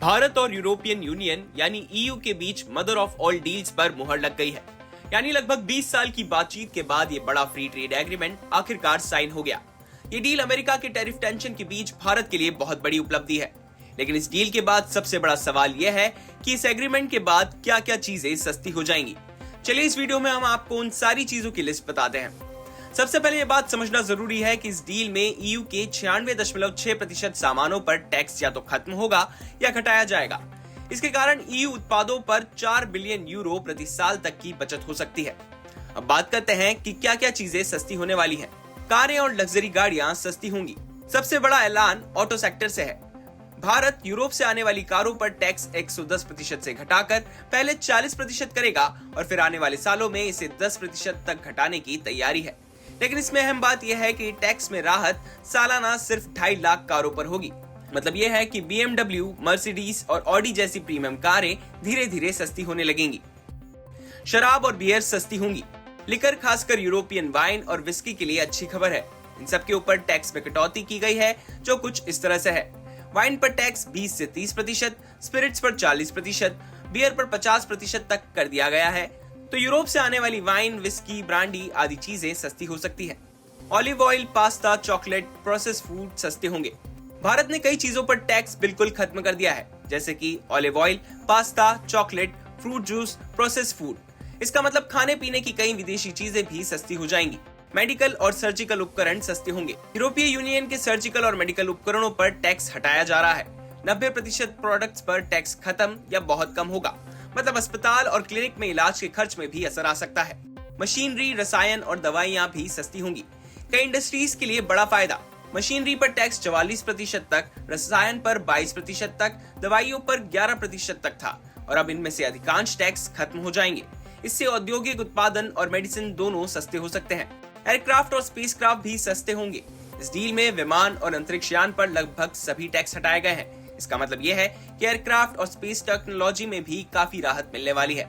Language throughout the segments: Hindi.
भारत और यूरोपियन यूनियन यानी ईयू के बीच मदर ऑफ ऑल डील्स पर मुहर लग गई है। यानी लगभग 20 साल की बातचीत के बाद ये बड़ा फ्री ट्रेड एग्रीमेंट आखिरकार साइन हो गया। ये डील अमेरिका के टैरिफ टेंशन के बीच भारत के लिए बहुत बड़ी उपलब्धि है। लेकिन इस डील के बाद सबसे बड़ा सवाल यह है कि इस एग्रीमेंट के बाद क्या क्या चीजें सस्ती हो जाएंगी। चलिए इस वीडियो में हम आपको उन सारी चीजों की लिस्ट बताते हैं। सबसे पहले ये बात समझना जरूरी है कि इस डील में ईयू के 96.6% सामानों पर टैक्स या तो खत्म होगा या घटाया जाएगा। इसके कारण ईयू उत्पादों पर 4 बिलियन यूरो प्रति साल तक की बचत हो सकती है। अब बात करते हैं कि क्या क्या चीजें सस्ती होने वाली हैं। कारें और लग्जरी गाड़ियां सस्ती होंगी। सबसे बड़ा ऐलान ऑटो सेक्टर से है। भारत यूरोप से आने वाली कारों पर टैक्स 110% से घटाकर पहले 40% करेगा और फिर आने वाले सालों में इसे 10% तक घटाने की तैयारी है। लेकिन इसमें अहम बात यह है कि टैक्स में राहत सालाना सिर्फ 2.5 लाख कारों पर होगी। मतलब यह है कि BMW, मर्सिडीज और ऑडी जैसी प्रीमियम कारें धीरे धीरे सस्ती होने लगेंगी। शराब और बियर सस्ती होंगी। लिकर, खासकर यूरोपियन वाइन और विस्की के लिए अच्छी खबर है। इन सब के ऊपर टैक्स में कटौती की गई है, जो कुछ इस तरह से है। वाइन पर टैक्स 20 से 30%, स्पिरिट्स पर 40%, बियर पर 50% तक कर दिया गया है। तो यूरोप से आने वाली वाइन, विस्की, ब्रांडी आदि चीजें सस्ती हो सकती है। Olive oil, pasta, chocolate, process food सस्ते होंगे। भारत ने कई चीजों पर टैक्स बिल्कुल खत्म कर दिया है, जैसे कि olive oil, pasta, chocolate, fruit juice, process food. इसका मतलब खाने पीने की कई विदेशी चीजें भी सस्ती हो जाएंगी। मेडिकल और सर्जिकल उपकरण सस्ते होंगे। यूरोपीय यूनियन के सर्जिकल और मेडिकल उपकरणों पर टैक्स हटाया जा रहा है। 90% प्रोडक्ट्स पर टैक्स खत्म या बहुत कम होगा। मतलब अस्पताल और क्लिनिक में इलाज के खर्च में भी असर आ सकता है। मशीनरी, रसायन और दवाइयां भी सस्ती होंगी। कई इंडस्ट्रीज के लिए बड़ा फायदा। मशीनरी पर टैक्स 44% तक, रसायन पर 22% तक, दवाइयों पर 11% तक था और अब इनमें से अधिकांश टैक्स खत्म हो जाएंगे। इससे औद्योगिक उत्पादन और मेडिसिन दोनों सस्ते हो सकते हैं। एयरक्राफ्ट और स्पेसक्राफ्ट भी सस्ते होंगे। इस डील में विमान और अंतरिक्ष यान पर लगभग सभी टैक्स हटाए गए हैं। इसका मतलब यह है कि एयरक्राफ्ट और स्पेस टेक्नोलॉजी में भी काफी राहत मिलने वाली है।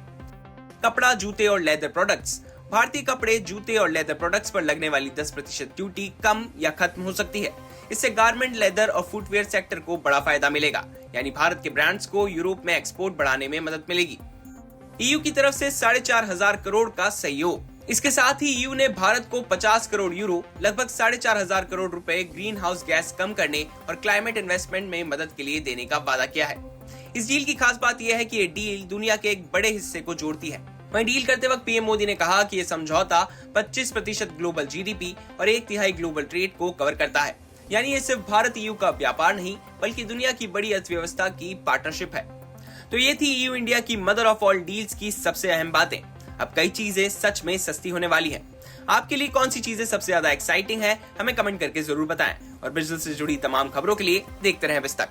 कपड़ा, जूते और लेदर प्रोडक्ट्स। भारतीय कपड़े, जूते और लेदर प्रोडक्ट्स पर लगने वाली 10% ड्यूटी कम या खत्म हो सकती है। इससे गारमेंट, लेदर और फुटवेयर सेक्टर को बड़ा फायदा मिलेगा। यानी भारत के ब्रांड्स को यूरोप में एक्सपोर्ट बढ़ाने में मदद मिलेगी। ईयू की तरफ से 4,500 करोड़ का सहयोग। इसके साथ ही ईयू ने भारत को 50 करोड़ यूरो, लगभग 4,500 करोड़ रुपए ग्रीन हाउस गैस कम करने और क्लाइमेट इन्वेस्टमेंट में मदद के लिए देने का वादा किया है। इस डील की खास बात यह है कि ये डील दुनिया के एक बड़े हिस्से को जोड़ती है। वहीं डील करते वक्त पीएम मोदी ने कहा कि यह समझौता 25% ग्लोबल जीडीपी और 1/3 ग्लोबल ट्रेड को कवर करता है। यानी ये सिर्फ भारत ईयू का व्यापार नहीं, बल्कि दुनिया की बड़ी अर्थव्यवस्था की पार्टनरशिप है। तो ये थी ईयू इंडिया की मदर ऑफ ऑल डील्स की सबसे अहम बातें। अब कई चीजें सच में सस्ती होने वाली है। आपके लिए कौन सी चीजें सबसे ज्यादा एक्साइटिंग है, हमें कमेंट करके जरूर बताएं। और बिजनेस से जुड़ी तमाम खबरों के लिए देखते रहें विस्तक।